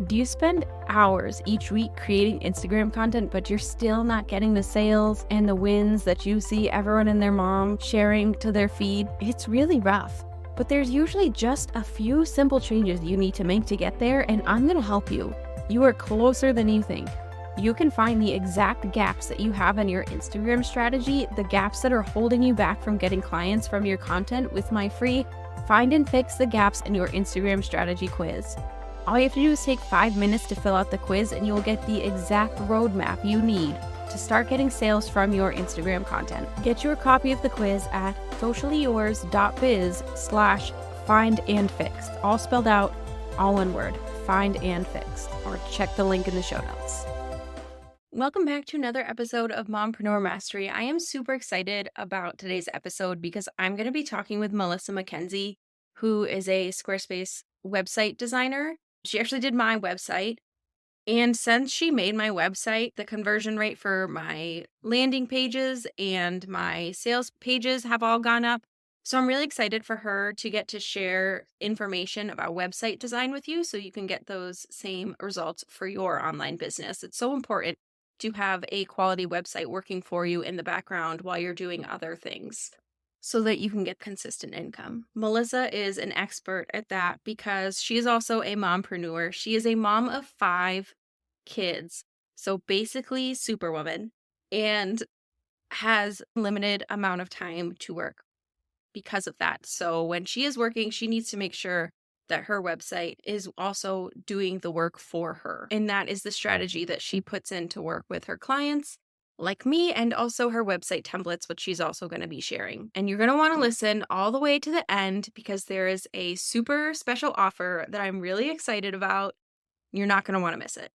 Do you spend hours each week creating Instagram content, but you're still not getting the sales and the wins that you see everyone and their mom sharing to their feed? It's really rough. But there's usually just a few simple changes you need to make to get there, and I'm going to help you. You are closer than you think. You can find the exact gaps that you have in your Instagram strategy, the gaps that are holding you back from getting clients from your content with my free Find and Fix the Gaps in Your Instagram Strategy quiz. All you have to do is take 5 minutes to fill out the quiz and you will get the exact roadmap you need to start getting sales from your Instagram content. Get your copy of the quiz at sociallyyours.biz/findandfixed. All spelled out, all one word, find and fixed, or check the link in the show notes. Welcome back to another episode of Mompreneur Mastery. I am super excited about today's episode because I'm going to be talking with Melissa McKenzie, who is a Squarespace website designer. She actually did my website. And since she made my website, the conversion rate for my landing pages and my sales pages have all gone up. So I'm really excited for her to get to share information about website design with you so you can get those same results for your online business. It's so important to have a quality website working for you in the background while you're doing other things so that you can get consistent income. Melissa is an expert at that because she is also a mompreneur. She is a mom of 5 kids, so basically superwoman, and has limited amount of time to work because of that. So when she is working, she needs to make sure that her website is also doing the work for her. And that is the strategy that she puts in to work with her clients like me, and also her website templates, which she's also going to be sharing. And you're going to want to listen all the way to the end because there is a super special offer that I'm really excited about. You're not going to want to miss it.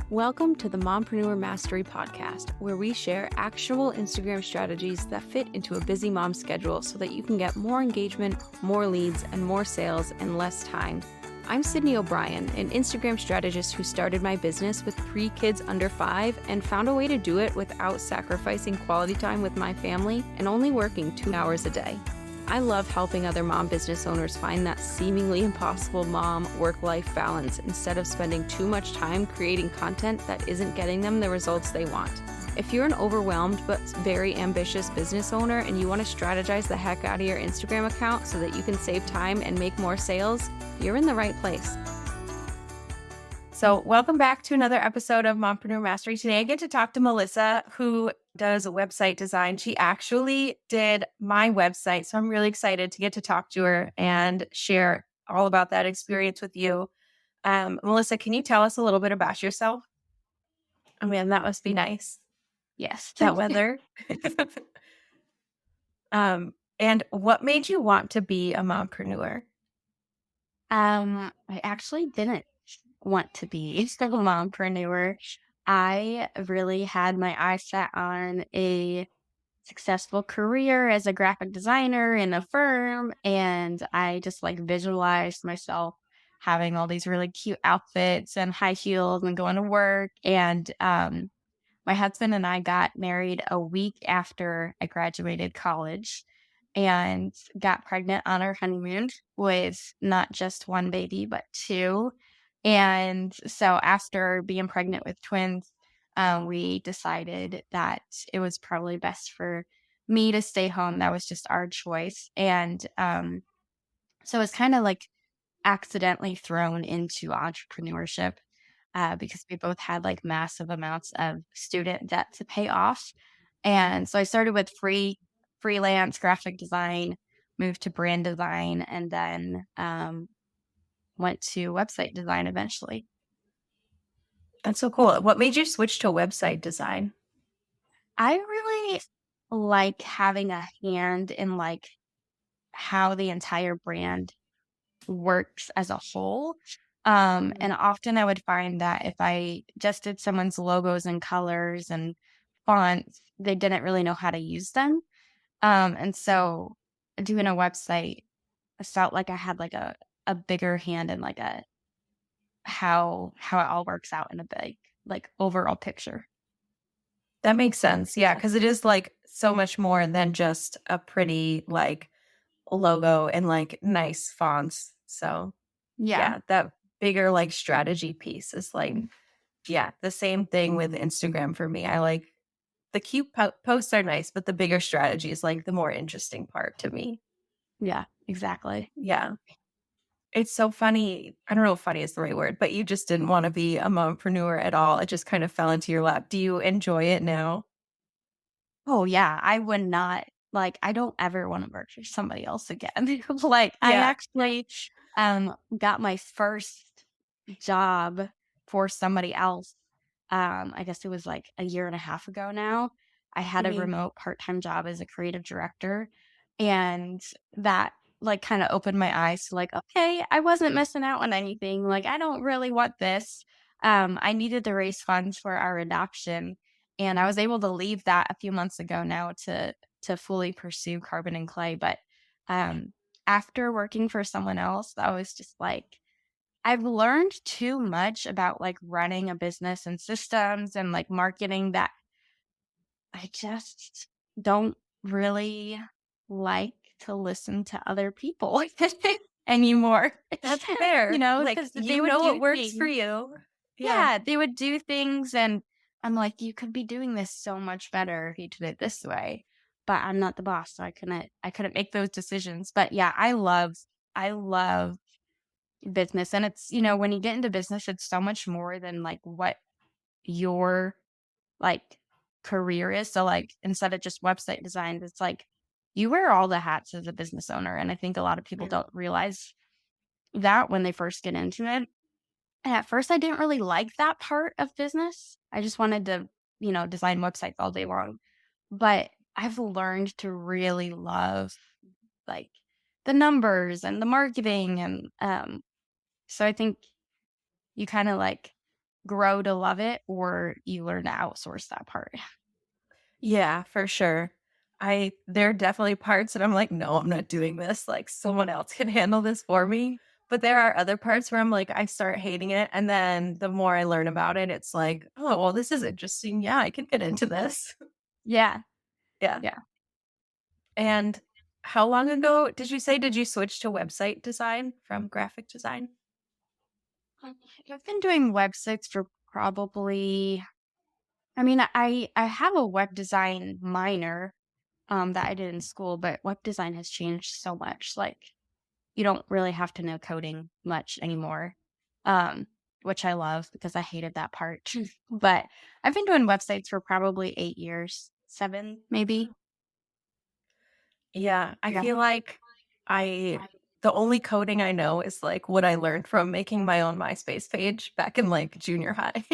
Welcome to the Mompreneur Mastery Podcast, where we share actionable Instagram strategies that fit into a busy mom's schedule so that you can get more engagement, more leads, and more sales in less time. I'm Sydney O'Brien, an Instagram strategist who started my business with 3 kids under 5 and found a way to do it without sacrificing quality time with my family and only working 2 hours a day. I love helping other mom business owners find that seemingly impossible mom work-life balance instead of spending too much time creating content that isn't getting them the results they want. If you're an overwhelmed but very ambitious business owner and you want to strategize the heck out of your Instagram account so that you can save time and make more sales, you're in the right place. So welcome back to another episode of Mompreneur Mastery. Today I get to talk to Melissa, who does website design. She actually did my website, so I'm really excited to get to talk to her and share all about that experience with you. Melissa, can you tell us a little bit about yourself? Oh man, that must be nice. Yes. That weather. And what made you want to be a mompreneur? I actually didn't want to be a mompreneur. I really had my eyes set on a successful career as a graphic designer in a firm, and I just visualized myself having all these really cute outfits and high heels and going to work. And my husband and I got married a week after I graduated college and got pregnant on our honeymoon with not just one baby, but 2. And so after being pregnant with twins, we decided that it was probably best for me to stay home. That was just our choice. And so it's kind of accidentally thrown into entrepreneurship because we both had massive amounts of student debt to pay off. And so I started with freelance graphic design, moved to brand design, and then went to website design eventually. That's so cool. What made you switch to website design? I really like having a hand in how the entire brand works as a whole. And often I would find that if I just did someone's logos and colors and fonts, they didn't really know how to use them. And so doing a website, I felt like I had a bigger hand in how it all works out in a big overall picture. That makes sense. Yeah, because it is so much more than just a pretty logo and like nice fonts. So Yeah. yeah, that bigger like strategy piece is like, yeah, the same thing with Instagram for me. I like the cute posts are nice, but the bigger strategy is like the more interesting part to me. Yeah, exactly. Yeah. It's so funny. I don't know if funny is the right word, but you just didn't want to be a mompreneur at all. It just kind of fell into your lap. Do you enjoy it now? Oh, yeah, I would not like, I don't ever wanna work for somebody else again. Like, I Yeah. actually, got my first job for somebody else, I guess it was, like, a year and a half ago now. I had a Mhm. remote part-time job as a creative director, and that, like, kinda opened my eyes to, like, "Okay, I wasn't missing out on anything, like, I don't really want this." I needed to raise funds for our adoption, and I was able to leave that a few months ago now to fully pursue carbon and clay, but, um, after working for someone else, I was just like, I've learned too much about, like, running a business and systems and, like, marketing that I just don't really like to listen to other people anymore. That's You fair. know, Like, because they you would know what do works for things. you. Yeah. Yeah, they would do things and I'm like, "You could be doing this so much better if you did it this way." But I'm not the boss, so I couldn't make those decisions. But yeah, I love business and it's, when you get into business, it's so much more than like what your like career is. So like instead of just website design, it's like you wear all the hats as a business owner. And I think a lot of people Mhm. don't realize that when they first get into it. And at first, I didn't really like that part of business. I just wanted to, design websites all day long. But I've learned to really love like the numbers and the marketing. And so I think you kind of like grow to love it or you learn to outsource that part. Yeah, for sure. There are definitely parts that I'm like, no, I'm not doing this. Like someone else can handle this for me. But there are other parts where I'm like, I start hating it. And then the more I learn about it, it's like, oh, well, this is interesting. Yeah, I can get into this. Yeah. Yeah. Yeah. And how long ago did you switch to website design from graphic design? I've been doing websites for probably, I mean, I have a web design minor that I did in school, but web design has changed so much. Like you don't really have to know coding much anymore, um, which I love because I hated that part. But I've been doing websites for probably 8 years, 7 maybe. Yeah, I Yeah. feel like I the only coding I know is like what I learned from making my own MySpace page back in like junior high.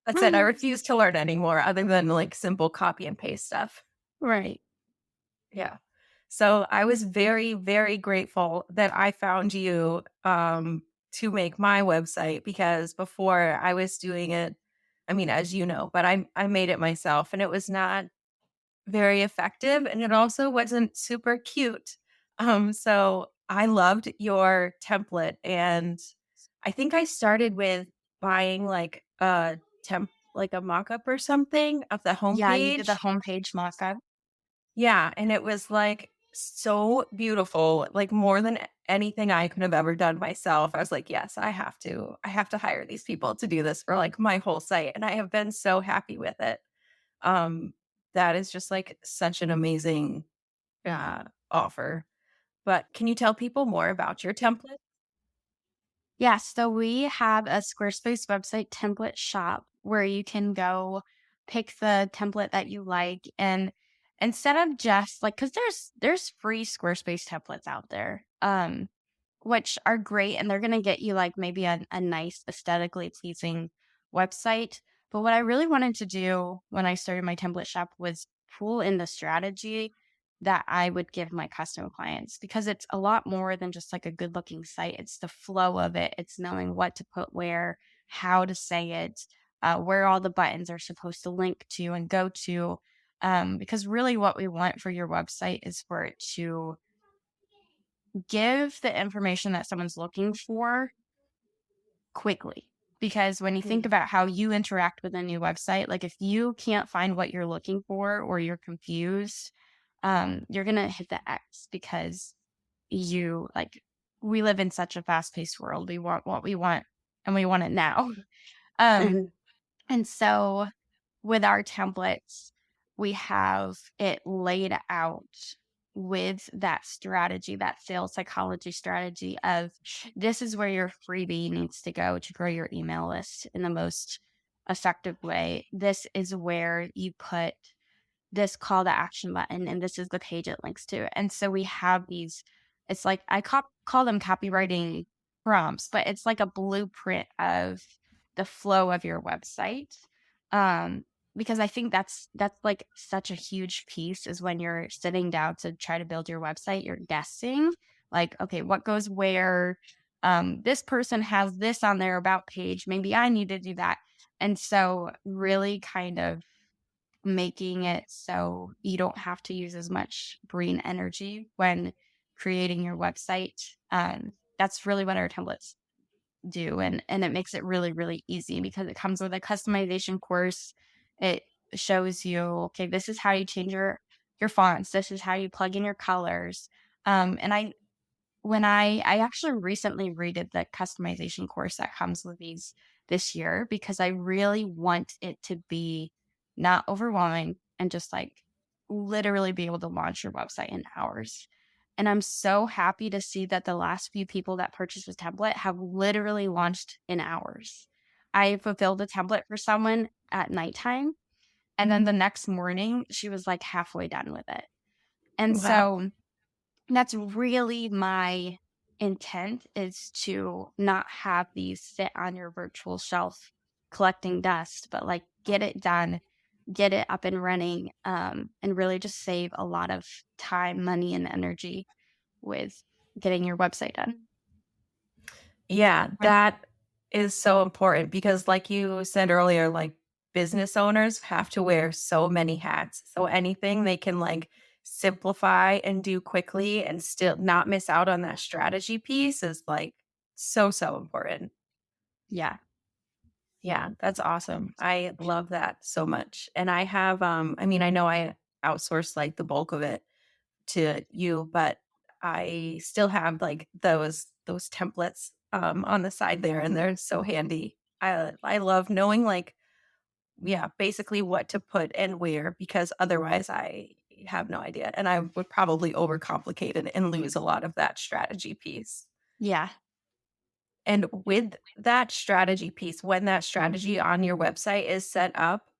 That's it. I refuse to learn anymore other than like simple copy and paste stuff. Right. Yeah. So I was very, very grateful that I found you to make my website because before I was doing it, I mean, as you know, but I made it myself and it was not very effective and it also wasn't super cute. So I loved your template and I think I started with buying like a like a mock-up or something of the Yeah, you did the homepage. homepage mockup. Yeah, and it was like so beautiful, like more than anything I could have ever done myself. I was like, yes, I have to hire these people to do this for like my whole site. And I have been so happy with it. Um, that is just like such an amazing offer. But can you tell people more about your template? Yeah, so we have a Squarespace website template shop where you can go pick the template that you like and instead of just like cuz there's free Squarespace templates out there. Which are great and they're going to get you like maybe a nice aesthetically pleasing website. But what I really wanted to do when I started my template shop was pull in the strategy that I would give my custom clients because it's a lot more than just like a good looking site. It's the flow of it, it's knowing what to put where, how to say it, where all the buttons are supposed to link to and go to. Because really, what we want for your website is for it to give the information that someone's looking for quickly. Because when you think Mhm. about how you interact with a new website, like if you can't find what you're looking for or you're confused, you're going to hit the X because you like, we live in such a fast paced world. We want what we want and we want it now. Um, Mhm. and so with our templates, we have it laid out with that strategy, that sales psychology strategy of this is where your freebie needs to go to grow your email list in the most effective way. This is where you put this call to action button and this is the page it links to. And so we have these, it's like I call them copywriting prompts, but it's like a blueprint of the flow of your website. Um, because I think that's like such a huge piece is when you're sitting down to try to build your website, you're guessing like, okay, what goes where? This person has this on their about page. Maybe I need to do that. And so really kind of making it so you don't have to use as much brain energy when creating your website. That's really what our templates do. And it makes it really, really easy because it comes with a customization course. It shows you, okay, this is how you change your fonts. This is how you plug in your colors. And I actually recently redid the customization course that comes with these this year because I really want it to be not overwhelming and just like literally be able to launch your website in hours. And I'm so happy to see that the last few people that purchased the template have literally launched in hours. I fulfilled a template for someone at nighttime, and then the next morning she was like halfway done with it. And Wow. so that's really my intent is to not have these sit on your virtual shelf collecting dust, but like get it done, get it up and running, and really just save a lot of time, money, and energy with getting your website done. Yeah, Right. that is so important because like you said earlier, like business owners have to wear so many hats. So anything they can like simplify and do quickly and still not miss out on that strategy piece is like so important. Yeah. Yeah, that's awesome. I love that so much. And I have I mean I know I outsource like the bulk of it to you, but I still have like those templates on the side there and they're so handy. I love knowing like yeah, basically what to put and where because otherwise I have no idea and I would probably overcomplicate it and lose a lot of that strategy piece. Yeah. And with that strategy piece, when that strategy on your website is set up,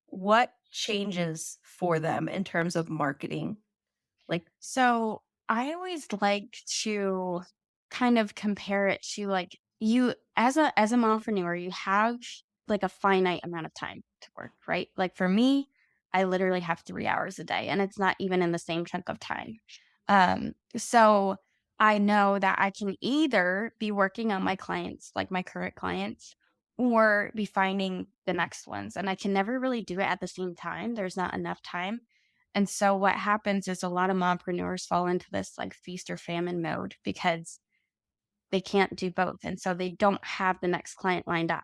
what changes for them in terms of marketing? Like So I always like to kind of compare it to like you as a mompreneur, you have like a finite amount of time to work, right? Like for me, I literally have 3 hours a day and it's not even in the same chunk of time. So I know that I can either be working on my clients, like my current clients, or be finding the next ones. And I can never really do it at the same time. There's not enough time. And so what happens is a lot of mompreneurs fall into this like feast or famine mode because they can't do both. And so they don't have the next client lined up.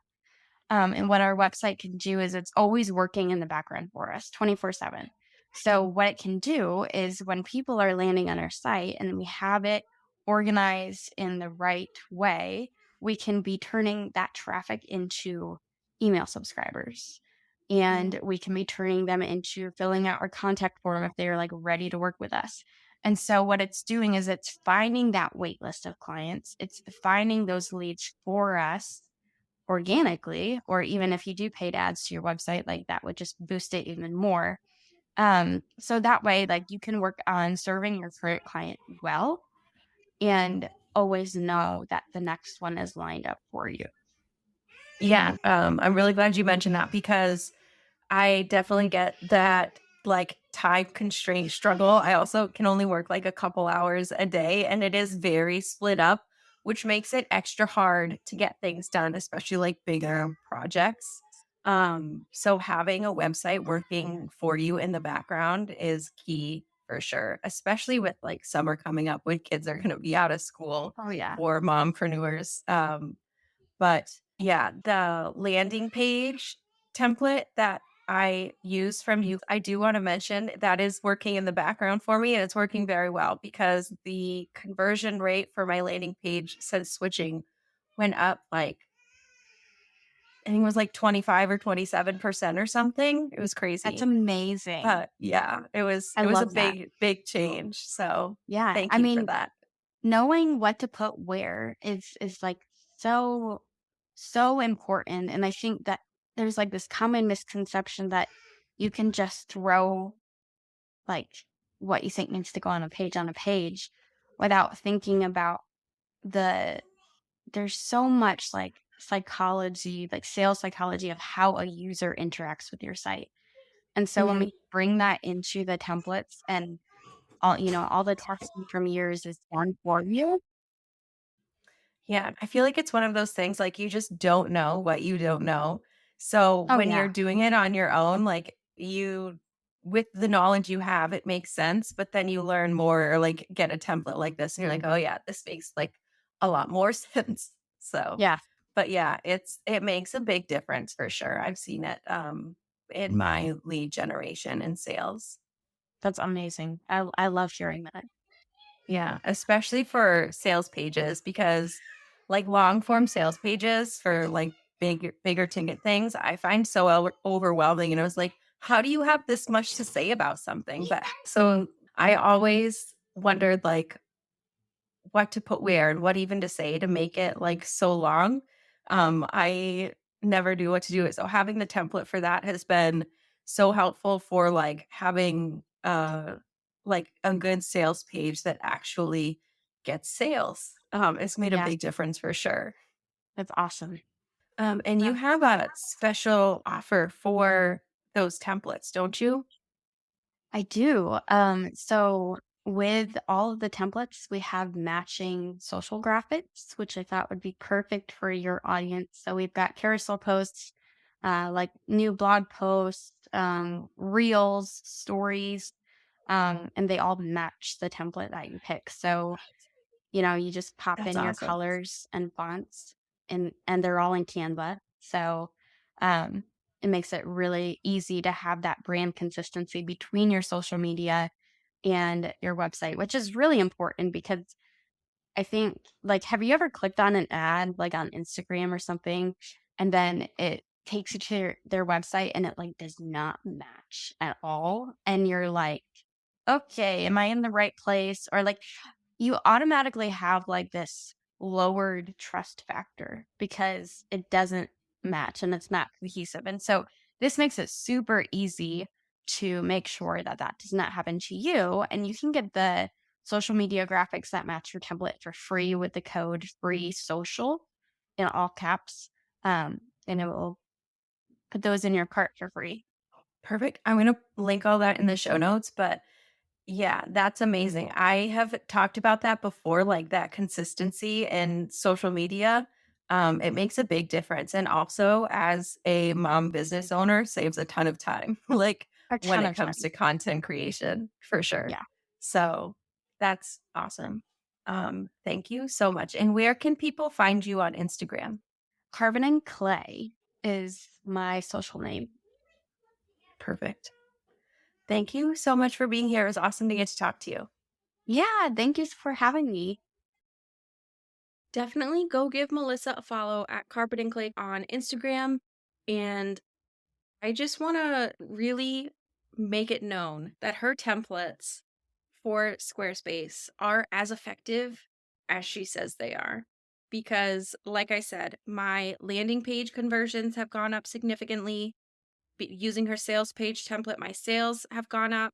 And what our website can do is it's always working in the background for us 24/7. So, what it can do is when people are landing on our site and we have it organized in the right way, we can be turning that traffic into email subscribers. And we can be turning them into filling out our contact form if they're like ready to work with us. And so, what it's doing is it's finding that wait list of clients, it's finding those leads for us organically, or even if you do paid ads to your website, like that would just boost it even more. So that way, like you can work on serving your current client well and always know that the next one is lined up for you. yeah, I'm really glad you mentioned that because I definitely get that like time constraint struggle. I also can only work like a couple hours a day and it is very split up, which makes it extra hard to get things done, especially like bigger projects. So having a website working for you in the background is key for sure, especially with like summer coming up when kids are going to be out of school Oh, yeah. for mompreneurs. But yeah, the landing page template that I use from you, I do want to mention that is working in the background for me and it's working very well because the conversion rate for my landing page since switching went up like I think it was like 25 or 27% or something. It was That's crazy. amazing. But yeah, I it was a love that. big change. So Yeah. thank I you for mean, that. knowing what to put where is like so so important. And I think that there's like this common misconception that you can just throw like what you think needs to go on a page without thinking about the there's so much like psychology, like sales psychology of how a user interacts with your site. And so when Mhm. we bring that into the templates and all the testing from years is done for you. Yeah, I feel like it's one of those things like you just don't know what you don't know. So Oh when you're yeah. doing it on your own, like you with the knowledge you have, it makes sense, but then you learn more or like get a template like this and you're like, "Oh yeah, this makes like a lot more sense." So, Yeah. but yeah, it makes a big difference for sure. I've seen it in my lead generation and sales. That's amazing. I love hearing that. Yeah, especially for sales pages because like long form sales pages for like bigger ticket things, I find so overwhelming. And I was like, how do you have this much to say about something? But so I always wondered like what to put where and what even to say to make it like so long. I never knew what to do. So having the template for that has been so helpful for like having like a good sales page that actually gets sales. It's made a Yes, big difference for sure. that's awesome. And you Uh, have a special offer for those templates, don't you? I do. So with all of the templates, we have matching social graphics, which I thought would be perfect for your audience. So we've got carousel posts, like new blog posts, reels, stories, and they all match the template that you pick. So you just pop That's in your awesome. colors and fonts and they're all in Canva. So, um, it makes it really easy to have that brand consistency between your social media and your website, which is really important because I think like, have you ever clicked on an ad, like, on Instagram or something, and then it takes you to their website and it, like, does not match at all? And you're like, "Okay, am I in the right place?" Or, like, you automatically have, like, this lowered trust factor because it doesn't match and it's not cohesive, and so this makes it super easy to make sure that that does not happen to you, and you can get the social media graphics that match your template for free with the code free social in all caps. And it will put those in your cart for free. Perfect. I'm going to link all that in the show notes, but yeah, that's amazing. I have talked about that before, like that consistency in social media. It makes a big difference. And also, as a mom business owner, saves a ton of time, like A when ton it of comes time. to content creation, for sure. Yeah. So that's awesome. Thank you so much. And where can people find you on Instagram? Carbon and Clay is my social name. Perfect. Thank you so much for being here. It was awesome to get to talk to you. Yeah. Thank you for having me. Definitely go give Melissa a follow at Carpet and Clay on Instagram. And I just want to really make it known that her templates for Squarespace are as effective as she says they are. Because, like I said, my landing page conversions have gone up significantly. Using her sales page template, my sales have gone up.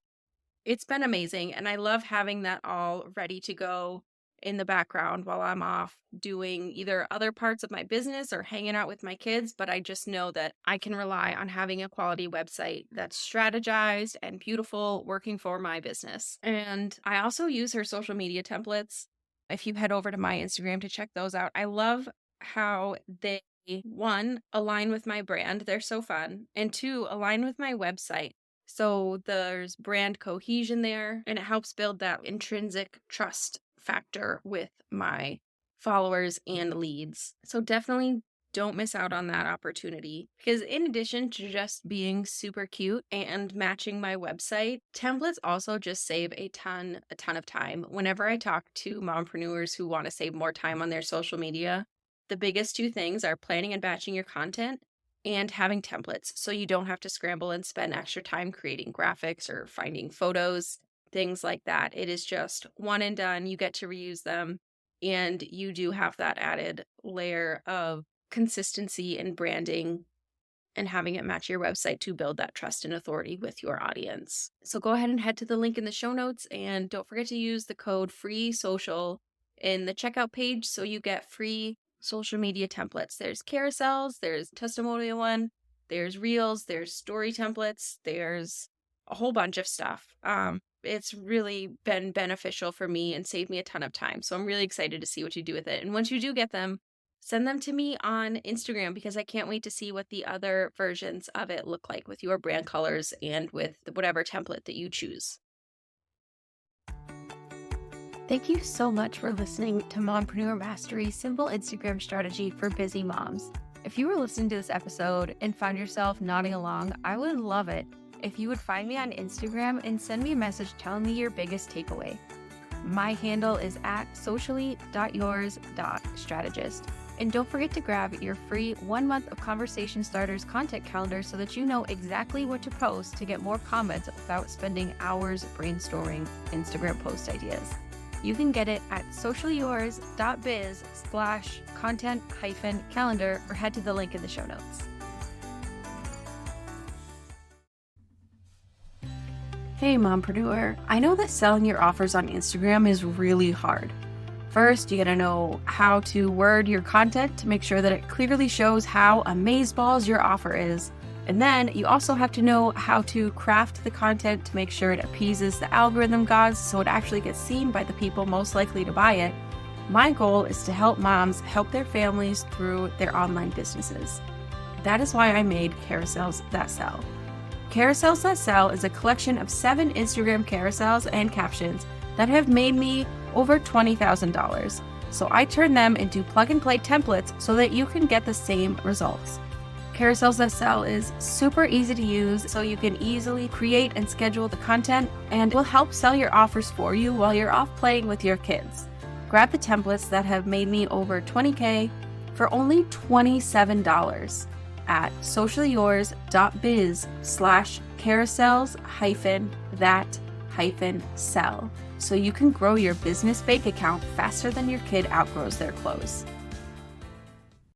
It's been amazing, and I love having that all ready to go in the background while I'm off doing either other parts of my business or hanging out with my kids, but I just know that I can rely on having a quality website that's strategized and beautiful working for my business. And I also use her social media templates. If you head over to my Instagram to check those out, I love how they one align with my brand. They're so fun. And two, align with my website. So there's brand cohesion there, and it helps build that intrinsic trust factor with my followers and leads. So definitely Don't miss out on that opportunity, because in addition to just being super cute and matching my website, templates also just save a ton of time. Whenever I talk to mompreneurs who want to save more time on their social media, the biggest two things are planning and batching your content and having templates, so you don't have to scramble and spend extra time creating graphics or finding photos, things like that. It is just one and done. You get to reuse them, and you do have that added layer of consistency and branding and having it match your website to build that trust and authority with your audience. So go ahead and head to the link in the show notes, and don't forget to use the code FREESOCIAL in the checkout page so you get free social media templates. There's carousels, there's testimonial one, there's reels, there's story templates, there's a whole bunch of stuff. It's really been beneficial for me and saved me a ton of time. So I'm really excited to see what you do with it. And once you do get them, send them to me on Instagram, because I can't wait to see what the other versions of it look like with your brand colors and with whatever template that you choose. Thank you so much for listening to Mompreneur Mastery, Simple Instagram Strategy for Busy Moms. If you were listening to this episode and found yourself nodding along, I would love it if you would find me on Instagram and send me a message telling me your biggest takeaway. My handle is @socially.yours.strategist. And don't forget to grab your free 1 month of Conversation Starters content calendar so that you know exactly what to post to get more comments without spending hours brainstorming Instagram post ideas. You can get it at sociallyyours.biz/content-calendar or head to the link in the show notes. Hey mompreneur, I know that selling your offers on Instagram is really hard. First, you gotta know how to word your content to make sure that it clearly shows how amazeballs your offer is. And then you also have to know how to craft the content to make sure it appeases the algorithm gods so it actually gets seen by the people most likely to buy it. My goal is to help moms help their families through their online businesses. That is why I made Carousels That Sell. Carousels That Sell is a collection of 7 Instagram carousels and captions that have made me over $20,000. So I turned them into plug-and-play templates so that you can get the same results. Carousels That Sell is super easy to use, so you can easily create and schedule the content, and will help sell your offers for you while you're off playing with your kids. Grab the templates that have made me over $20K for only $27 at sociallyyours.biz/carousels-that-sell, so you can grow your business bank account faster than your kid outgrows their clothes.